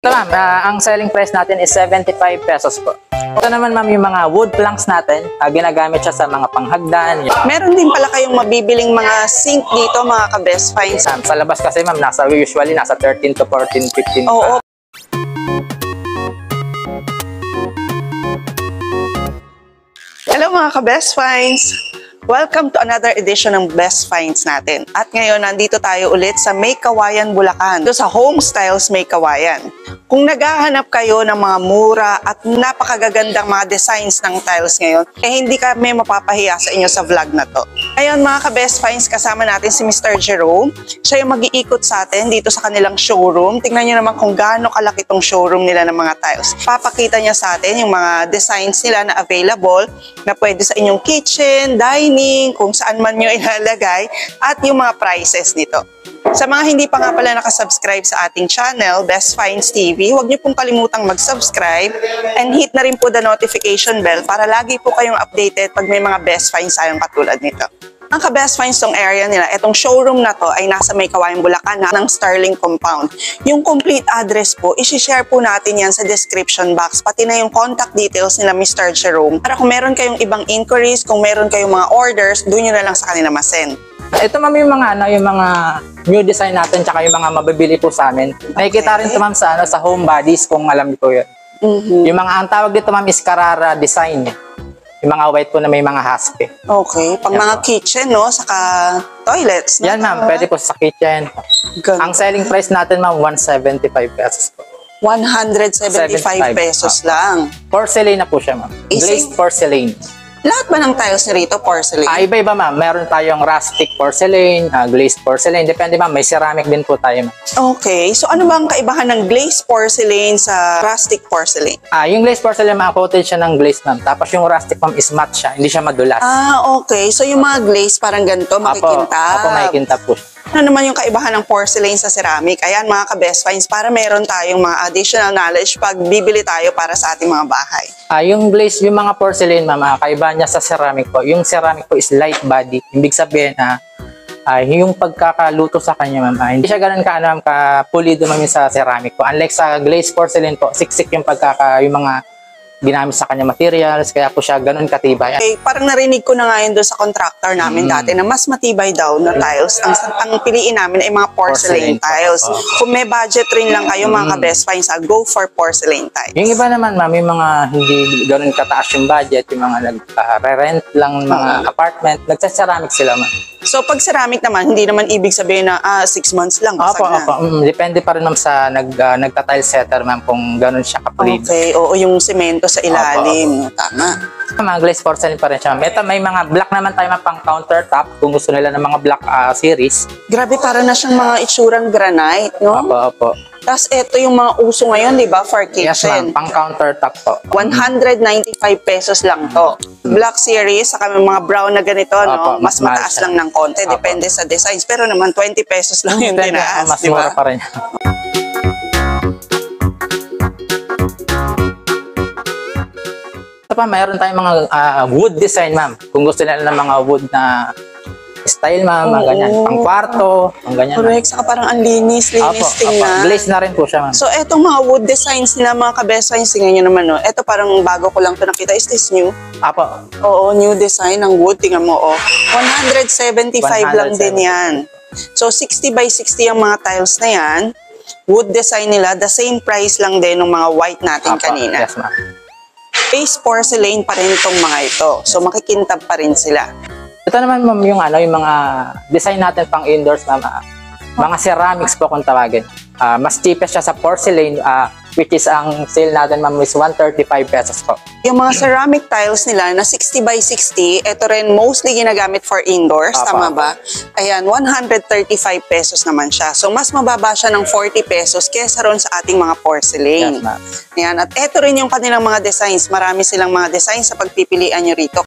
Ito ma'am, ang selling price natin is 75 pesos po. Ito naman ma'am yung mga wood planks natin, ginagamit siya sa mga panghagdan. Meron din pala kayong mabibiling mga sink dito mga ka-best finds. Sa labas kasi ma'am, usually nasa 13 to 14, 15. Oo. Hello mga ka-best finds! Welcome to another edition ng Best Finds natin. At ngayon, nandito tayo ulit sa May Kawayan, Bulacan. Ito sa Home Styles May Kawayan. Kung naghahanap kayo ng mga mura at napakagagandang mga designs ng tiles ngayon, hindi kami mapapahiya sa inyo sa vlog na to. Ngayon mga ka-Best Finds, kasama natin si Mr. Jerome. Siya yung mag-iikot sa atin dito sa kanilang showroom. Tingnan nyo naman kung gaano kalaki tong showroom nila ng mga tiles. Papakita niya sa atin yung mga designs nila na available na pwede sa inyong kitchen, dining, kung saan man nyo ilalagay, at yung mga prices nito. Sa mga hindi pa nga pala nakasubscribe sa ating channel, Best Finds TV, huwag nyo pong kalimutang mag-subscribe and hit na rin po the notification bell para lagi po kayong updated pag may mga Best Finds tayong katulad nito. Ang ka-Best Finds tong area nila, itong showroom na to ay nasa May Kawayan, Bulacan ng Starling Compound. Yung complete address po, isi-share po natin yan sa description box, pati na yung contact details nila Mr. Jerome. Para kung meron kayong ibang inquiries, kung meron kayong mga orders, doon nyo na lang sa kanila masend. Ito ma'am yung mga new design natin tsaka yung mga mabibili po sa amin. Nakikita rin ito ma'am sa home bodies kung alam niyo po yun. Yung mga ang tawag dito ma'am is Carrara design. Yung mga white po na may mga haspe. Okay, pang mga kitchen no, saka toilets. No? Yan ma'am, pwede po sa kitchen. Ganda. Ang selling price natin ma'am 175 pesos po. 175 pesos lang. Porcelain na po siya ma'am. Glazed porcelain. Lahat ba ng tiles na rito porcelain? Iba-iba ma'am. Meron tayong rustic porcelain, glazed porcelain. Depende ma'am. May ceramic din po tayo ma'am. Okay. So ano ba ang kaibahan ng glazed porcelain sa rustic porcelain? Yung glazed porcelain ma'am, coated siya ng glaze ma'am. Tapos yung rustic ma'am is matte siya. Hindi siya madulas. Okay. So yung mga glaze parang ganito, makikintab. Apo, makikintab po siya. Ano naman yung kaibahan ng porcelain sa ceramic? Ayan mga ka-Best Finds, para meron tayong mga additional knowledge pag bibili tayo para sa ating mga bahay. Yung glaze, yung mga porcelain ma'am, kaibahan niya sa ceramic po. Yung ceramic po is light body. Ibig sabihin yung pagkakaluto sa kanya ma'am, hindi siya ganun ka-pulido ma'am sa ceramic po. Unlike sa glazed porcelain po, siksik yung yung mga ginamit sa kanya materials, kaya po siya ganun katibay. Okay, parang narinig ko na nga yun doon sa contractor namin dati na mas matibay daw na tiles. Ang piliin namin ay mga porcelain tiles. Kung may budget rin lang kayo mga ka-Best Finds, go for porcelain tiles. Yung iba naman ma'am, yung mga hindi ganun kataas yung budget, yung mga nag-rent lang mga apartment, nagsa-ceramic sila ma'am. So pag ceramic naman, hindi naman ibig sabihin na 6 months lang. Opo. Depende pa rin ma'am sa nagta-tile setter ma'am kung ganun siya kapulido. Okay, oo, yung semento sa ilalim. Tama. Mga glazed porcelain pa rin siya. Ito may mga black naman tayo pang countertop kung gusto nila ng mga black series. Grabe, para na siyang mga itsurang granite, no? Opo. Tapos ito yung mga uso ngayon, di ba, for kitchen? Yes ma'am, pang countertop po. 195 pesos lang to. Black series, saka may mga brown na ganito, no? Mas mataas lang ng konti, depende sa designs. Pero naman 20 pesos lang yung tinaas, mas di ba? mura pa rin. Ito pa, mayroon tayong mga wood design ma'am. Kung gusto nila ng mga wood na style ma'am, ganyan. Pang kwarto, pang ganyan. Correct, saka parang ang linis tingnan. Glaze na rin po siya ma'am. So etong mga wood designs nila mga ka-Best Finds, tingnan nyo naman, no? Ito parang bago ko lang ito nakita. Is this new? Apo. Oo, new design ng wood. Tingnan mo, 175 lang din yan. So 60 by 60 ang mga tiles na yan. Wood design nila, the same price lang din ng mga white natin kanina. Yes ma'am. Base porcelain pa rin itong mga ito. So makikintab pa rin sila. Ito naman ma'am yung mga design natin pang indoors ma'am. Mga ceramics po kung tawagin. Mas cheapest siya sa porcelain, which is ang sale natin ma'am is 135 pesos po. Yung mga ceramic tiles nila na 60 by 60, ito rin mostly ginagamit for indoors, tama ba? Ayan, 135 pesos naman siya. So mas mababa siya ng 40 pesos kesa ron sa ating mga porcelain. Yes ma'am. Ayan, at ito rin yung kanilang mga designs. Marami silang mga designs sa pagpipilian nyo rito.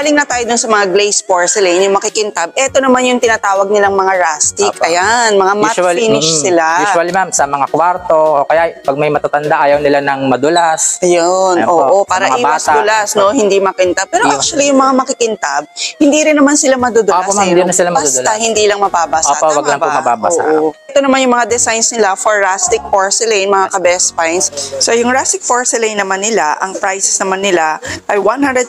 Galing na tayo dun sa mga glazed porcelain, yung makikintab. Ito naman yung tinatawag nilang mga rustic. Opo. Ayan, mga matte finish sila. Usually ma'am, sa mga kwarto, o kaya pag may matatanda, ayaw nila ng madulas. Ayun, Ayan po, oo, sa para mga iwas bata. dulas, no? Hindi makintab. Pero actually, yung mga makikintab, hindi rin naman sila madudulas. Opo, ma'am, hindi na sila madudulas. Basta hindi lang mababasa. Opo, wag Tama lang po ba? mababasa. Oo. Ito naman yung mga designs nila for rustic porcelain, mga ka-best finds. So, yung rustic porcelain naman nila, ang prices naman nila ay 140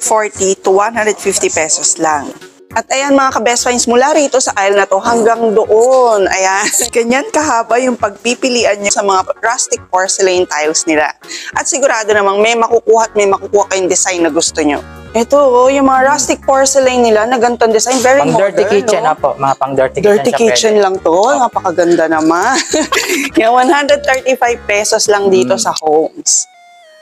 to 150 pesos lang. At ayan mga ka-best finds, mula rito sa aisle na to hanggang doon. Ayan, ganyan kahaba yung pagpipilian nyo sa mga rustic porcelain tiles nila. At sigurado namang may makukuha at may makukuha kayong design na gusto nyo. Ito, yung mga rustic porcelain nila na ganitong design, very Pang modern. dirty kitchen, no? po. Mga pang dirty kitchen Dirty siya kitchen lang to. Napakaganda naman. Yung 135 pesos lang dito sa homes.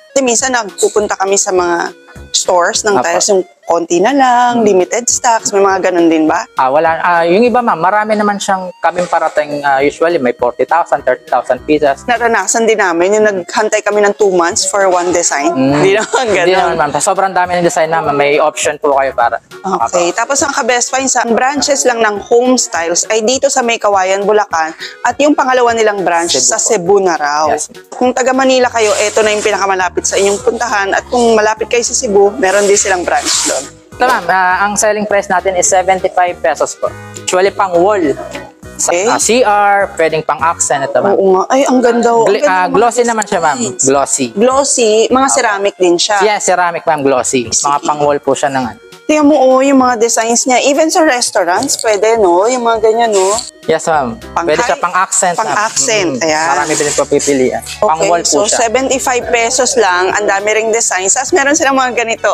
Kasi minsan nagpupunta kami sa mga stores ng tiles, yung konti na lang, limited stocks, may mga ganun din ba? Wala. Yung iba ma'am, marami naman siyang kaming parating, usually may 40,000, 30,000 pieces. Naranasan din namin yung naghantay kami ng 2 months for one design. Hindi naman Hindi naman ganun. ma'am. Sobrang dami ng design naman. May option po kayo para. Okay. Tapos ang ka-best finds, ang branches lang ng home styles ay dito sa May Kawayan, Bulacan. At yung pangalawa nilang branch Cebu sa po. Cebu na raw. Yes. Kung taga Manila kayo, ito na yung pinakamalapit sa inyong puntahan. At kung malapit kayo sa Cebu, meron din silang branch doon. Ito ma'am, ang selling price natin is 75 pesos po. Usually pang wall. Okay. CR, pwedeng pang accent. Ito ma'am. Oo nga. Ay, ang ganda. Ang ganda ng mga Glossy naman siya ma'am. Glossy. Glossy. Mga ceramic din siya. Yes, ceramic ma'am, glossy. Mga pang wall po siya ng ano. Tingnan mo, yung mga designs niya. Even sa restaurants, pwede, no? Yung mga ganyan, no? Yes ma'am. Pwede siya pang accent. Pang accent, ayan. Marami din po pipilian. Pang wall so po siya. 75 pesos lang, ang dami ring designs. Tapos meron silang mga ganito,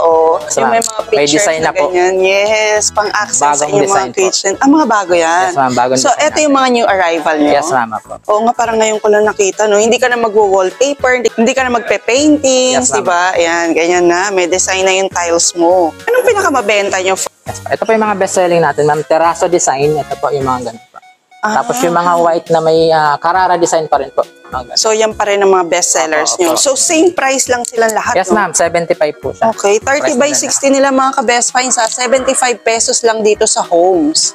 So, yung may mga may pictures design na na po. ganyan. Yes, pang accent sa Bagong inyong design mga kitchen. Ah, mga bago yan. Yes, ma'am, bagong So, design ito yung mga new arrival nyo. Yes ma'am po. Oo nga, parang ngayon ko lang nakita, no? Hindi ka na magwo-wallpaper, hindi ka na magpe-paintings, Yes, ma'am. di ba? Ayan, ganyan na. May design na yung tiles mo. Anong pinakamabenta nyo? Yes, ito po yung mga best selling natin ma'am. Terrazzo design. Ito po yung mga ganito. Tapos yung mga white na may Carrara design pa rin po. Mga ganito. So, yan pa rin ang mga best sellers Opo, nyo. opo. So, same price lang silang lahat, Yes no? ma'am, 75 po siya. Okay, 30 by 60 nila mga ka-best finds ha. 75 pesos lang dito sa homes.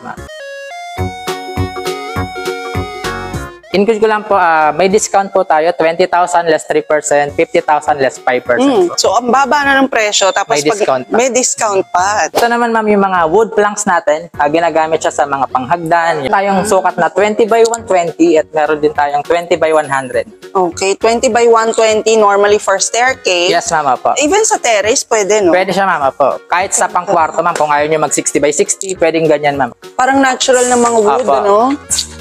Include ko lang po, may discount po tayo. 20,000 less 3%, 50,000 less 5% po. So, ang baba na ng presyo. Tapos May discount pa. may discount pa. Ito naman ma'am, yung mga wood planks natin, ginagamit siya sa mga panghagdan. Tayong sukat na 20 by 120 at meron din tayong 20 by 100. Okay, 20 by 120 normally for staircase. Yes ma'am po. Even sa terrace, pwede, no? Pwede siya ma'am po. Kahit sa pangkwarto ma'am, kung ayaw nyo mag 60 by 60, pwedeng ganyan ma'am. Parang natural na mga wood, Apa. ano?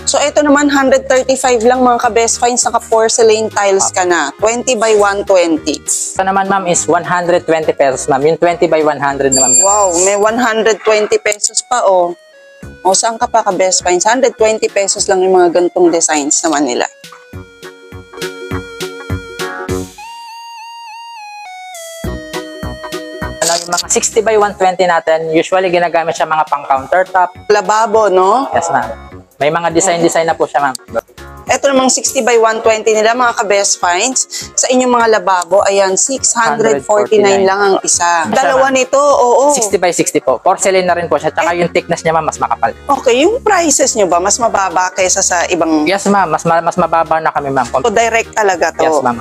So, ito naman, 135 lang mga ka-best finds. Naka-porcelain tiles ka na. 20 by 120. Ito naman ma'am is 120 pesos ma'am. Yung 20 by 100 naman. Wow, may 120 pesos pa, oh. O, saan ka pa ka-best finds? 120 pesos lang yung mga gantong designs naman nila. Yung mga 60 by 120 natin, usually ginagamit siya mga pang countertop. Lababo, no? Yes ma'am. May mga design na po siya ma'am. Ito namang 60 by 120 nila, mga ka-best finds. Sa inyong mga lababo, ayan, 649 lang ang isa. Dalawa nito, oo. 60 by 60 po. Porcelain na rin po siya. Tsaka yung thickness niya ma'am, mas makapal. Okay, yung prices nyo ba, mas mababa kaysa sa ibang... Yes ma'am, mas mababa na kami ma'am. So, direct talaga to. Yes ma'am.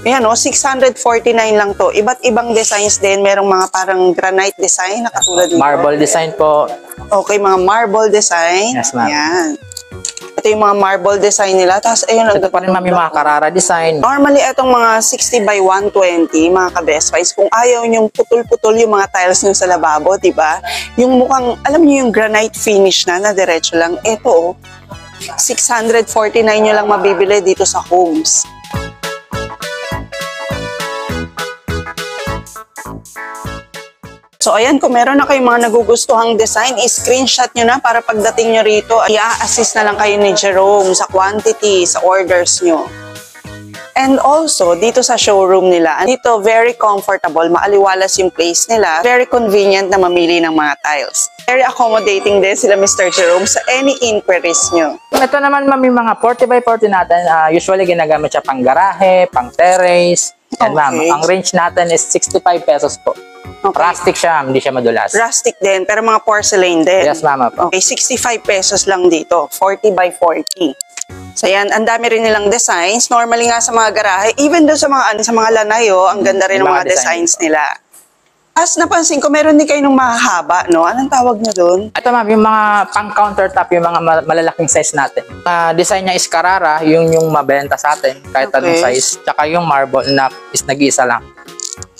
Ayan, 649 lang to. Iba't ibang designs din. Merong mga parang granite design na katulad nito. Marble design po. Okay, mga marble design. Yes, ma'am. Ayan. Ito yung mga marble design nila. Tapos, ayun. Ito pa rin ma'am yung mga Carrara design. Normally, itong mga 60 by 120, mga ka-best finds, kung ayaw nyong putol-putol yung mga tiles nyo sa lababo, di ba? Yung mukhang, alam nyo yung granite finish na diretso lang. Ito, 649 nyo lang mabibili dito sa homes. So, ayan, kung meron na kayong mga nagugustuhang design, screenshot nyo na para pagdating nyo rito, i-assist na lang kayo ni Jerome sa quantity, sa orders nyo. And also, dito sa showroom nila, dito very comfortable, maaliwalas yung place nila, very convenient na mamili ng mga tiles. Very accommodating din sila Mr. Jerome sa any inquiries nyo. Ito naman ma'am yung mga 40 by 40 natin, usually ginagamit siya pang garahe, pang terrace. And ma'am, Okay. ang range natin is 65 pesos po. Okay. Rustic siya, hindi siya madulas. Rustic din, pero mga porcelain din. Yes, ma'am. Opo. Okay, 65 pesos lang dito. 40 by 40. So yan, ang dami rin nilang designs. Normally nga sa mga garahe, even doon sa mga lanay, ang ganda rin ng Yung mga mga designs nila. As napansin ko, meron din kayo ng mahahaba, no? Anong tawag nyo doon? Ito ma'am, yung mga pang countertop, yung mga malalaking size natin. Design niya is Carrara, yung mabenta sa atin, kahit anong size. Tsaka yung marble na is nag-iisa lang.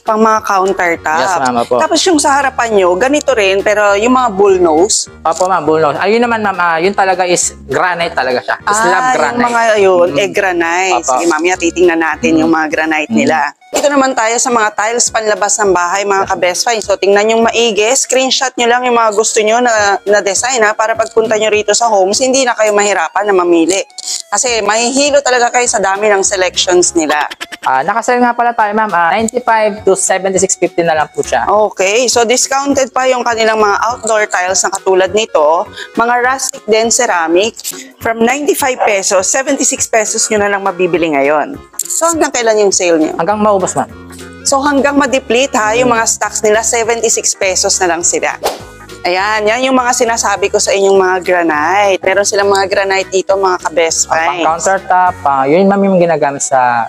Pang mga countertop. Yes, ma'am, opo. Tapos yung sa harapan nyo, ganito rin, pero yung mga bullnose. Opo ma'am, bullnose. Ayun naman ma'am, yun talaga is granite talaga siya. Slab granite. Yung mga yun, granite. Opo. Sige, mamaya titingnan natin yung mga granite nila. Dito naman tayo sa mga tiles panlabas ng bahay, mga ka-best find. So, tingnan yung maigi. Screenshot nyo lang yung mga gusto nyo na design, para pagpunta nyo rito sa homes, hindi na kayo mahirapan na mamili. Kasi mahihilo talaga kayo sa dami ng selections nila. Nakasale nga pala tayo ma'am, 95 to 76.50 na lang po siya. Okay, so discounted pa yung kanilang mga outdoor tiles na katulad nito. Mga rustic din ceramic. From 95 pesos, 76 pesos nyo na lang mabibili ngayon. So hanggang kailan yung sale nyo? Hanggang maubos ma'am. So hanggang ma-deplete yung mga stocks nila, 76 pesos na lang sila. Ayan, yan yung mga sinasabi ko sa inyong mga granite. Meron silang mga granite dito, mga ka-best Pang finds. countertop, yun ma'am yung ginagamit sa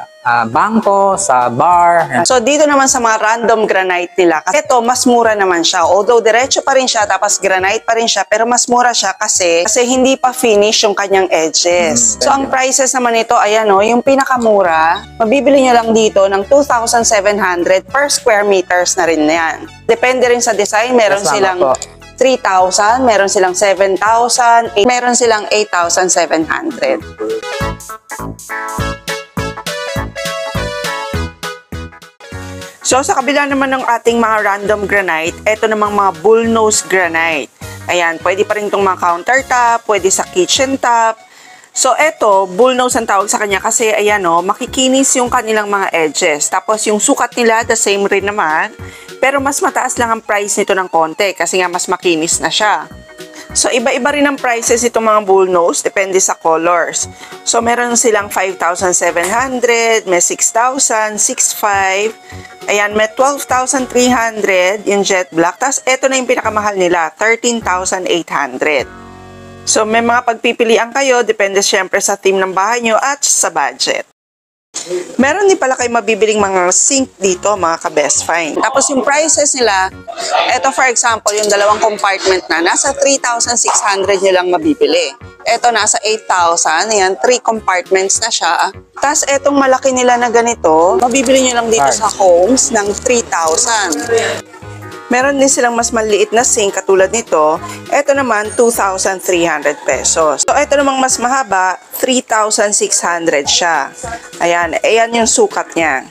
bangko, sa bar. So dito naman sa mga random granite nila, kasi ito mas mura naman siya. Although diretso pa rin siya, tapos granite pa rin siya, pero mas mura siya kasi hindi pa finish yung kanyang edges. So ang prices naman nito, ayan yung pinakamura, mabibili nyo lang dito ng 2,700 per square meters na rin yan. Depende rin sa design, meron Yes, ma'am, silang opo. 3,000, meron silang 7,000, meron silang 8,700. So, sa kabila naman ng ating mga random granite, eto namang mga bullnose granite. Ayan, pwede pa rin itong mga countertop, pwede sa kitchen top. So, eto, bullnose ang tawag sa kanya kasi, ayan makikinis yung kanilang mga edges. Tapos, yung sukat nila, the same rin naman. Pero, mas mataas lang ang price nito ng konti kasi nga mas makinis na siya. So, iba-iba rin ang prices itong mga bullnose, depende sa colors. So, meron silang 5,700, may 6,000, 6,500, ayan, may 12,300 yung jet black. Tapos, ito na yung pinakamahal nila, 13,800. So, may mga pagpipilian kayo, depende syempre sa theme ng bahay nyo at sa budget. Meron din pala kayo mabibiling mga sink dito, mga ka-best find. Tapos yung prices nila, eto for example, yung dalawang compartment na, nasa 3,600 nyo lang mabibili. Eto nasa 8,000, yan, 3 compartments na siya. Tapos etong malaki nila na ganito, mabibili nyo lang dito sa homes ng 3,000. Meron din silang mas maliit na sink katulad nito. Ito naman, 2,300 pesos. So, ito namang mas mahaba, 3,600 siya. Ayan, ayan yung sukat niya.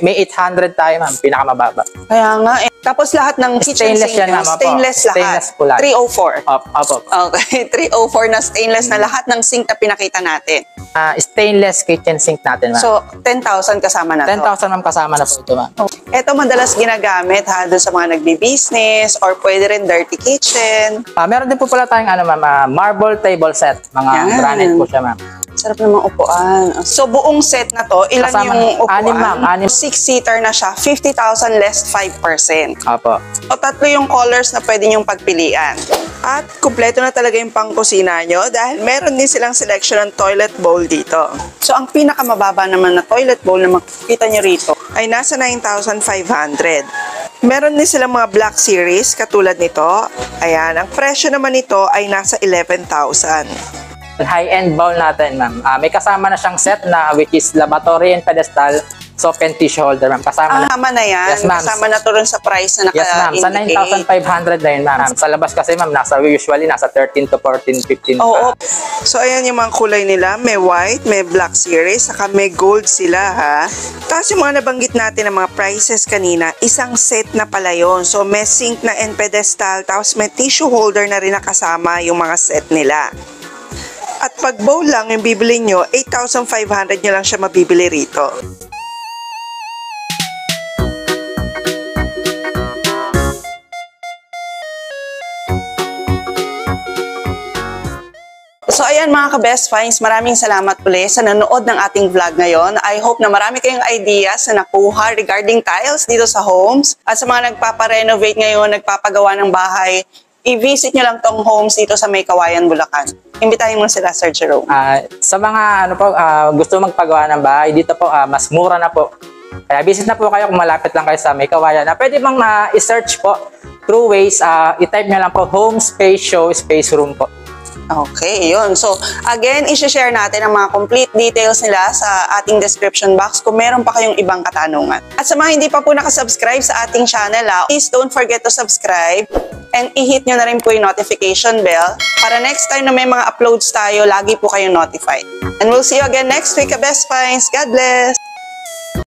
May 800 tayo ma'am, pinakamababa. Kaya nga, Tapos lahat ng kitchen Stainless sink yan, nyo, ma'am, stainless opo. lahat. Stainless po lahat. 304. Opo. Okay, 304 na stainless na lahat ng sink na pinakita natin. Stainless kitchen sink natin ma'am. So, 10,000 kasama na to. 10,000 ma'am kasama na po ito ma'am. Ito madalas ginagamit doon sa mga nagbi-business or pwede rin dirty kitchen. Meron din po pala tayong ma'am, marble table set. Mga Yan. granite po siya ma'am. Sarap ng mga upuan. So, buong set na to, ilan Kasama, yung upuan? 6 ma'am, 6. 6-seater na siya, 50,000 less 5%. Opo. O 3 yung colors na pwede nyong pagpilian. At kumpleto na talaga yung pangkusina nyo dahil meron din silang selection ng toilet bowl dito. So, ang pinakamababa naman na toilet bowl na makikita nyo rito ay nasa 9,500. Meron din silang mga black series katulad nito. Ayan, ang presyo naman nito ay nasa 11,000. High-end bowl natin ma'am. May kasama na siyang set na which is lavatory and pedestal, soap and tissue holder ma'am. Kasama na. Tama na yan. Yes, ma'am. Kasama na to rin sa price na Yes ma'am, sa naka-indicate. 9,500 na yun ma'am. Sa labas kasi ma'am, usually nasa 13 to 14, 15 Oo. So, ayan yung mga kulay nila. May white, may black series, saka may gold sila, ha? Tapos yung mga nabanggit natin ng mga prices kanina, isang set na pala yun. So, may sink na and pedestal, tapos may tissue holder na rin nakasama yung mga set nila. At pag bowl lang yung bibili nyo, 8,500 nyo lang siya mabibili rito. So, So ayan mga ka-best finds, maraming salamat ulit sa nanood ng ating vlog ngayon. I hope na marami kayong ideas na nakuha regarding tiles dito sa homes. At sa mga nagpaparenovate ngayon, nagpapagawa ng bahay, i-visit nyo lang tong homes dito sa May Kawayan, Bulacan. Imbitahin mo sila, Sir Jerome. Sa mga gusto magpagawa ng bahay, dito po mas mura na po. Kaya visit na po kayo kung malapit lang kayo sa May Kawayan. Pwede bang i-search po through ways, i-type nyo lang po home space show space room po. Okay, yun. So, again, i-share natin ang mga complete details nila sa ating description box kung meron pa kayong ibang katanungan. At sa mga hindi pa po nakasubscribe sa ating channel, please don't forget to subscribe and i-hit nyo na rin po yung notification bell para next time na may mga uploads tayo, lagi po kayong notified. And we'll see you again next week, Best Finds. God bless!